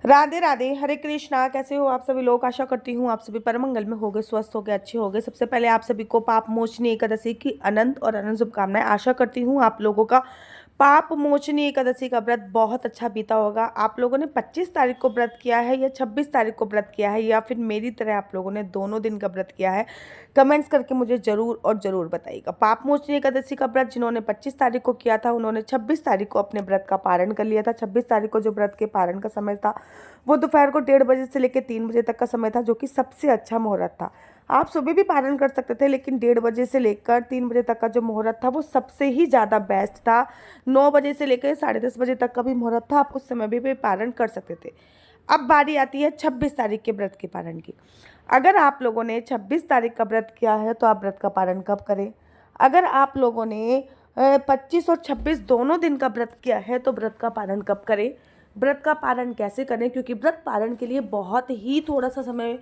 राधे राधे, हरे कृष्णा। कैसे हो आप सभी लोग? आशा करती हूँ आप सभी परम मंगल में होगे, स्वस्थ होगे, अच्छे होगे। सबसे पहले आप सभी को पाप मोचनी एकादशी की अनंत और अनंत शुभकामनाएं। आशा करती हूँ आप लोगों का पाप मोचनी एकादशी का व्रत बहुत अच्छा बीता होगा। आप लोगों ने 25 तारीख को व्रत किया है या 26 तारीख को व्रत किया है, या फिर मेरी तरह आप लोगों ने दोनों दिन का व्रत किया है, कमेंट्स करके मुझे जरूर और जरूर बताइएगा। पाप मोचनी एकादशी का व्रत जिन्होंने 25 तारीख को किया था, उन्होंने 26 तारीख को अपने व्रत का पारण कर लिया था। 26 तारीख को जो व्रत के पारण का समय था वो दोपहर को 1:30 से लेकर 3 बजे तक का समय था, जो कि सबसे अच्छा मुहूर्त था। आप सुबह भी पारण कर सकते थे, लेकिन 1:30 से लेकर 3 बजे तक का जो मुहूर्त था वो सबसे ही ज़्यादा बेस्ट था। 9 बजे से लेकर 10:30 बजे तक का भी मुहूर्त था, आप उस समय भी पारण कर सकते थे। अब बारी आती है 26 तारीख के व्रत के पारण की। अगर आप लोगों ने 26 तारीख का व्रत किया है तो आप व्रत का पारण कब करें? अगर आप लोगों ने 25 और 26 दोनों दिन का व्रत किया है तो व्रत का पारण कब करें? व्रत का पारण कैसे करें? क्योंकि व्रत पारण के लिए बहुत ही थोड़ा सा समय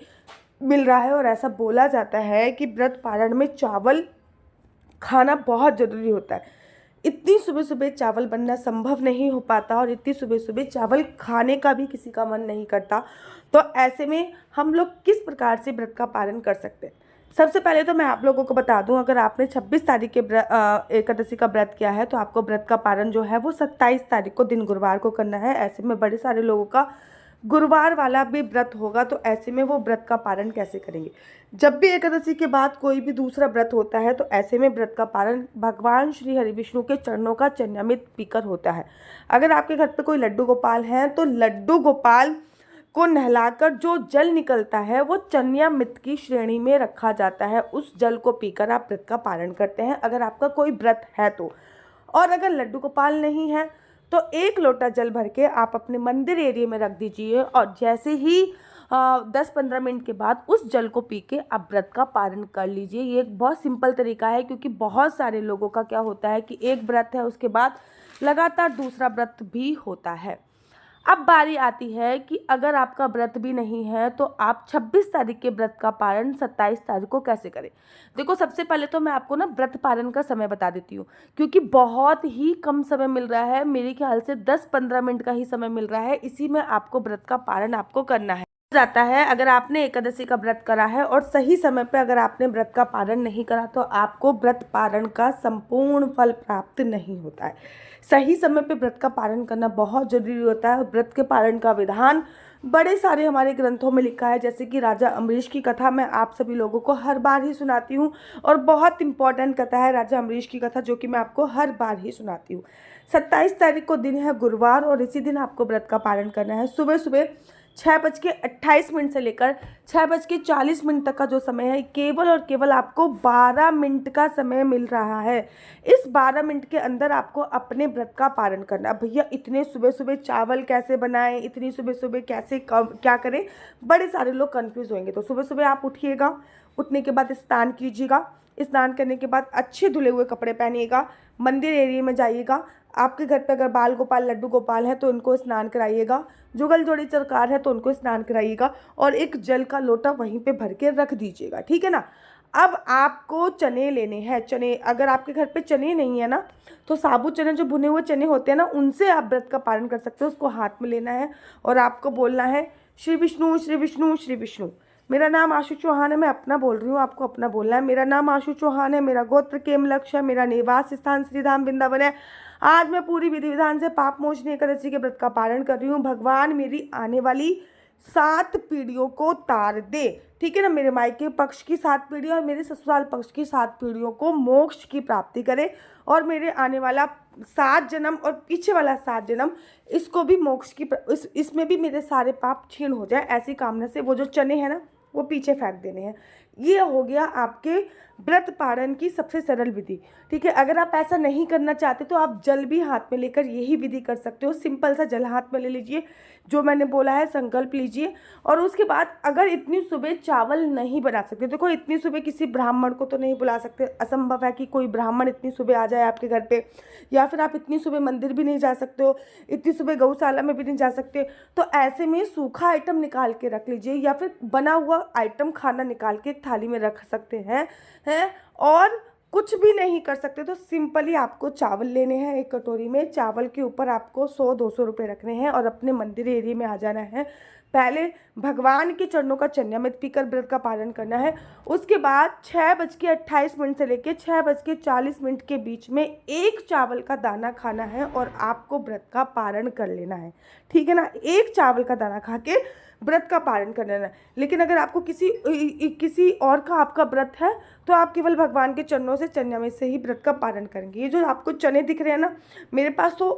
मिल रहा है, और ऐसा बोला जाता है कि व्रत पारण में चावल खाना बहुत ज़रूरी होता है। इतनी सुबह सुबह चावल बनना संभव नहीं हो पाता, और इतनी सुबह सुबह चावल खाने का भी किसी का मन नहीं करता। तो ऐसे में हम लोग किस प्रकार से व्रत का पालन कर सकते हैं? सबसे पहले तो मैं आप लोगों को बता दूं, अगर आपने 26 तारीख के एकादशी का व्रत किया है तो आपको व्रत का पारण जो है वो 27 तारीख को दिन गुरुवार को करना है। ऐसे में बड़े सारे लोगों का गुरुवार वाला भी व्रत होगा, तो ऐसे में वो व्रत का पारण कैसे करेंगे? जब भी एकादशी के बाद कोई भी दूसरा व्रत होता है तो ऐसे में व्रत का पारण भगवान श्री हरि विष्णु के चरणों का चन्यामृत पीकर होता है। अगर आपके घर पे कोई लड्डू गोपाल हैं तो लड्डू गोपाल को नहलाकर जो जल निकलता है वो चन्यामृत की श्रेणी में रखा जाता है। उस जल को पीकर आप व्रत का पारण करते हैं, अगर आपका कोई व्रत है तो। और अगर लड्डू गोपाल नहीं है तो 1 लोटा जल भर के आप अपने मंदिर एरिया में रख दीजिए, और जैसे ही 10-15 मिनट के बाद उस जल को पी के आप व्रत का पारण कर लीजिए। ये एक बहुत सिंपल तरीका है, क्योंकि बहुत सारे लोगों का क्या होता है कि एक व्रत है उसके बाद लगातार दूसरा व्रत भी होता है। अब बारी आती है कि अगर आपका व्रत भी नहीं है तो आप 26 तारीख के व्रत का पारण 27 तारीख को कैसे करें? देखो, सबसे पहले तो मैं आपको ना व्रत पारण का समय बता देती हूँ, क्योंकि बहुत ही कम समय मिल रहा है। मेरे ख्याल से 10-15 मिनट का ही समय मिल रहा है, इसी में आपको व्रत का पारण आपको करना है। जाता है अगर आपने एकादशी का व्रत करा है और सही समय पे अगर आपने व्रत का पारण नहीं करा तो आपको व्रत पारण का संपूर्ण फल प्राप्त नहीं होता है। सही समय पे व्रत का पारण करना बहुत जरूरी होता है। व्रत के पारण का विधान बड़े सारे हमारे ग्रंथों में लिखा है, जैसे कि राजा अम्बरीश की कथा मैं आप सभी लोगों को हर बार ही सुनाती हूँ, और बहुत इंपॉर्टेंट कथा है राजा अम्बरीश की कथा, जो कि मैं आपको हर बार ही सुनाती हूँ। 27 तारीख को दिन है गुरुवार, और इसी दिन आपको व्रत का पारण करना है। सुबह सुबह 6:28 से लेकर 6:40 तक का जो समय है, केवल और केवल आपको 12 मिनट का समय मिल रहा है। इस 12 मिनट के अंदर आपको अपने व्रत का पारण करना है। भैया इतने सुबह सुबह चावल कैसे बनाएं, इतनी सुबह सुबह कैसे क्या करें, बड़े सारे लोग कंफ्यूज होंगे। तो सुबह सुबह आप उठिएगा, उठने के बाद स्नान कीजिएगा, स्नान करने के बाद अच्छे धुले हुए कपड़े पहनिएगा, मंदिर एरिया में जाइएगा। आपके घर पे अगर बाल गोपाल लड्डू गोपाल है तो उनको स्नान कराइएगा, जुगल जोड़ी सरकार है तो उनको स्नान कराइएगा, और एक जल का लोटा वहीं पे भर के रख दीजिएगा, ठीक है ना। अब आपको चने लेने हैं। चने, अगर आपके घर पे चने नहीं है ना तो साबुत चने, जो भुने हुए चने होते हैं ना, उनसे आप व्रत का पारण कर सकते हो। उसको हाथ में लेना है और आपको बोलना है श्री विष्णु श्री विष्णु श्री विष्णु। मेरा नाम आशु चौहान है, मैं अपना बोल रही हूँ, आपको अपना बोलना है। मेरा नाम आशु चौहान है, मेरा गोत्र केमलक्ष है, मेरा निवास स्थान श्रीधाम वृंदावन है। आज मैं पूरी विधि विधान से पाप मोचनी एकादशी के व्रत का पारण कर रही हूँ। भगवान मेरी आने वाली 7 पीढ़ियों को तार दे, ठीक है ना। मेरे मायके पक्ष की 7 पीढ़ियाँ और मेरे ससुराल पक्ष की 7 पीढ़ियों को मोक्ष की प्राप्ति करे, और मेरे आने वाला 7 जन्म और पीछे वाला 7 जन्म, इसको भी मोक्ष की इसमें भी मेरे सारे पाप क्षीण हो जाए। ऐसी कामना से वो जो चने हैं ना वो पीछे फेंक देने हैं। ये हो गया आपके व्रत पारण की सबसे सरल विधि, ठीक है। अगर आप ऐसा नहीं करना चाहते तो आप जल भी हाथ में लेकर यही विधि कर सकते हो। सिंपल सा जल हाथ में ले लीजिए, जो मैंने बोला है संकल्प लीजिए, और उसके बाद अगर इतनी सुबह चावल नहीं बना सकते, देखो इतनी सुबह किसी ब्राह्मण को तो नहीं बुला सकते, असंभव है कि कोई ब्राह्मण इतनी सुबह आ जाए आपके घर पे, या फिर आप इतनी सुबह मंदिर भी नहीं जा सकते हो, इतनी सुबह गौशाला में भी नहीं जा सकते। तो ऐसे में सूखा आइटम निकाल के रख लीजिए, या फिर बना हुआ आइटम खाना निकाल के एक थाली में रख सकते हैं और कुछ भी नहीं कर सकते तो सिंपली आपको चावल लेने हैं एक कटोरी में। चावल के ऊपर आपको 100-200 रुपये रखने हैं और अपने मंदिर एरिया में आ जाना है। पहले भगवान के चरणों का चन्यामृत पीकर व्रत का पालन करना है। उसके बाद 6:28 से लेकर 6:40 के बीच में एक चावल का दाना खाना है और आपको व्रत का पारण कर लेना है। ठीक है ना, एक चावल का दाना खा के व्रत का पालन कर लेना है। लेकिन अगर आपको किसी और का आपका व्रत है तो आप केवल भगवान के चरणों से चन्यामृत से ही व्रत का पालन करेंगे। ये जो आपको चने दिख रहे हैं ना, मेरे पास तो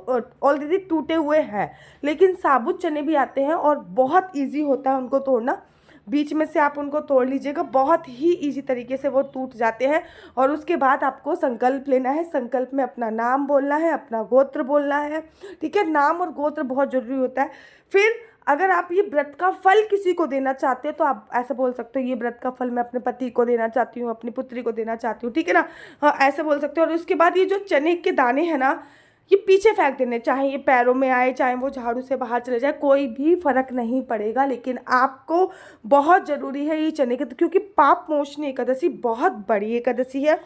ऑलरेडी टूटे हुए हैं, लेकिन साबुत चने भी आते हैं और बहुत ईजी होता है उनको तोड़ना। बीच में से आप उनको तोड़ लीजिएगा, बहुत ही इजी तरीके से वो टूट जाते हैं। और उसके बाद आपको संकल्प लेना है। संकल्प में अपना नाम बोलना है, अपना गोत्र बोलना है। ठीक है, नाम और गोत्र बहुत ज़रूरी होता है। फिर अगर आप ये व्रत का फल किसी को देना चाहते हैं तो आप ऐसे बोल सकते हो, ये व्रत का फल मैं अपने पति को देना चाहती हूँ, अपनी पुत्री को देना चाहती हूँ। ठीक है ना, हाँ ऐसे बोल सकते हो। और उसके बाद ये जो चने के दाने हैं ना, ये पीछे फेंक देने, चाहे ये पैरों में आए, चाहे वो झाड़ू से बाहर चले जाए, कोई भी फर्क नहीं पड़ेगा। लेकिन आपको बहुत ज़रूरी है ये चने के, क्योंकि पाप मोचनी एकादशी बहुत बड़ी एकादशी है।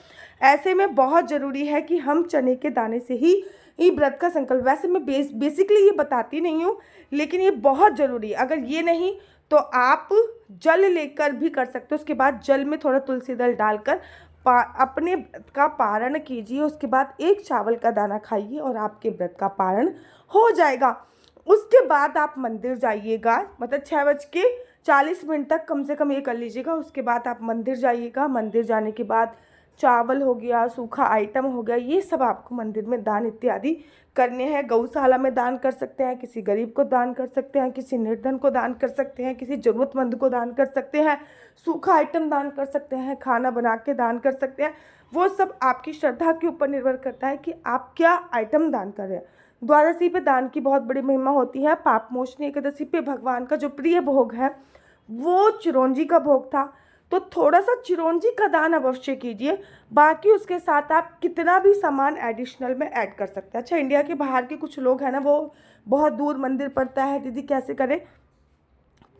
ऐसे में बहुत ज़रूरी है कि हम चने के दाने से ही ये व्रत का संकल्प, वैसे मैं बेसिकली ये बताती नहीं हूँ, लेकिन ये बहुत ज़रूरी है। अगर ये नहीं तो आप जल लेकर भी कर सकते हो। उसके बाद जल में थोड़ा तुलसी दल डालकर अपने व्रत का पारण कीजिए। उसके बाद एक चावल का दाना खाइए और आपके व्रत का पारण हो जाएगा। उसके बाद आप मंदिर जाइएगा, मतलब 6:40 तक कम से कम ये कर लीजिएगा। उसके बाद आप मंदिर जाइएगा। मंदिर जाने के बाद चावल हो गया, सूखा आइटम हो गया, ये सब आपको मंदिर में दान इत्यादि करने हैं। गौशाला में दान कर सकते हैं, किसी गरीब को दान कर सकते हैं, किसी निर्धन को दान कर सकते हैं, किसी ज़रूरतमंद को दान कर सकते हैं, सूखा आइटम दान कर सकते हैं, खाना बना के दान कर सकते हैं। वो सब आपकी श्रद्धा के ऊपर निर्भर करता है कि आप क्या आइटम दान कर रहे हैं। द्वादशी पे दान की बहुत बड़ी महिमा होती है। पाप मोचनी एकादशी पे भगवान का जो प्रिय भोग है वो चिरौंजी का भोग था, तो थोड़ा सा चिरौंजी का दान अवश्य कीजिए। बाकी उसके साथ आप कितना भी सामान एडिशनल में ऐड कर सकते हैं। अच्छा, इंडिया के बाहर के कुछ लोग हैं ना, वो बहुत दूर मंदिर पड़ता है, दीदी कैसे करें,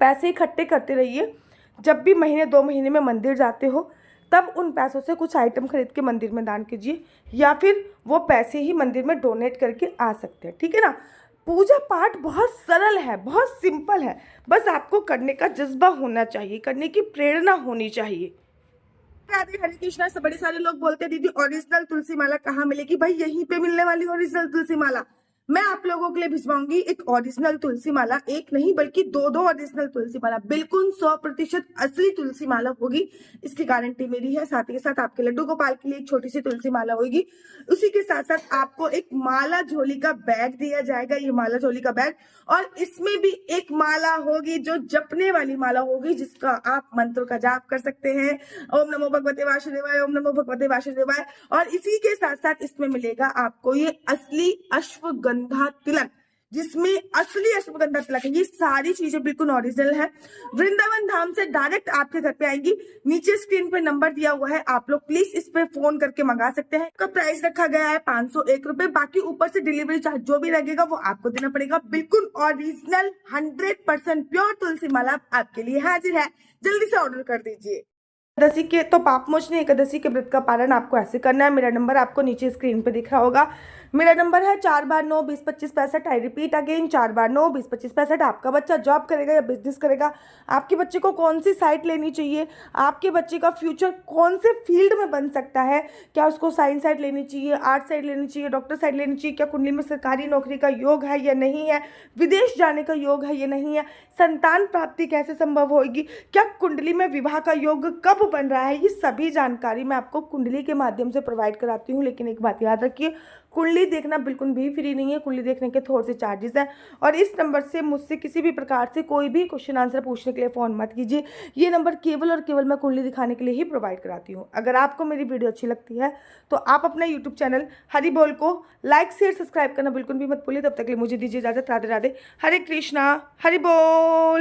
पैसे इकट्ठे करते रहिए। जब भी महीने 2 महीने में मंदिर जाते हो तब उन पैसों से कुछ आइटम खरीद के मंदिर में दान कीजिए, या फिर वो पैसे ही मंदिर में डोनेट करके आ सकते हैं। ठीक है ना, पूजा पाठ बहुत सरल है, बहुत सिंपल है, बस आपको करने का जज्बा होना चाहिए, करने की प्रेरणा होनी चाहिए। राधे हरे कृष्णा। से बड़े सारे लोग बोलते हैं दीदी ओरिजिनल तुलसी माला कहाँ मिलेगी? भाई यहीं पे मिलने वाली ओरिजिनल तुलसी माला मैं आप लोगों के लिए भिजवाऊंगी। एक ओरिजिनल तुलसी माला, एक नहीं बल्कि 2 ओरिजिनल तुलसी माला, बिल्कुल 100% असली तुलसी माला होगी, इसकी गारंटी मेरी है। साथ ही साथ आपके लड्डू गोपाल के लिए एक छोटी सी तुलसी माला होगी। उसी के साथ साथ आपको एक माला झोली का बैग दिया जाएगा, ये माला झोली का बैग, और इसमें भी एक माला होगी जो जपने वाली माला होगी, जिसका आप मंत्र का जाप कर सकते हैं, ओम नमो भगवते वासुदेवाय, ओम नमो भगवते वासुदेवाय। और इसी के साथ साथ इसमें मिलेगा आपको ये असली अश्वगंधा तिलक, जिसमें असली अश्वगंधा तिलक है। ये सारी चीजें बिल्कुल ओरिजिनल है, वृंदावन धाम से डायरेक्ट आपके घर पे आएंगी। नीचे स्क्रीन पे नंबर दिया हुआ है, आप लोग प्लीज इस पे फोन करके मंगा सकते हैं। इसका प्राइस रखा गया है 501 रुपए, बाकी ऊपर से डिलीवरी चार्ज जो भी लगेगा वो आपको देना पड़ेगा। बिल्कुल ओरिजिनल 100% प्योर तुलसी माला आपके लिए हाजिर है, जल्दी से ऑर्डर कर दीजिए। एकादशी के तो पाप मोचनी एकादशी के व्रत का पालन आपको ऐसे करना है। मेरा नंबर आपको नीचे स्क्रीन पे दिख रहा होगा। मेरा नंबर है 4 बार 9 20 25 65। आई रिपीट अगेन, 4 बार 9 20 25 65। आपका बच्चा जॉब करेगा या बिजनेस करेगा, आपके बच्चे को कौन सी साइट लेनी चाहिए, आपके बच्चे का फ्यूचर कौन से फील्ड में बन सकता है, क्या उसको साइंस साइड लेनी चाहिए, आर्ट साइड लेनी चाहिए, डॉक्टर साइड लेनी चाहिए, क्या कुंडली में सरकारी नौकरी का योग है या नहीं है, विदेश जाने का योग है या नहीं है, संतान प्राप्ति कैसे संभव होगी, क्या कुंडली में विवाह का योग कब बन रहा है, ये सभी जानकारी मैं आपको कुंडली के माध्यम से प्रोवाइड कराती हूँ। लेकिन एक बात याद रखिए, कुंडली देखना बिल्कुल भी फ्री नहीं है, कुंडली देखने के थोड़े से चार्जेस हैं। और इस नंबर से मुझसे किसी भी प्रकार से कोई भी क्वेश्चन आंसर पूछने के लिए फ़ोन मत कीजिए। ये नंबर केवल और केवल मैं कुंडली दिखाने के लिए ही प्रोवाइड कराती हूँ। अगर आपको मेरी वीडियो अच्छी लगती है तो आप अपना यूट्यूब चैनल हरि बोल को लाइक शेयर सब्सक्राइब करना बिल्कुल भी मत भूलिए। तब तक के लिए मुझे दीजिए इजाज़त। राधे राधे, हरे कृष्णा, हरि बोल।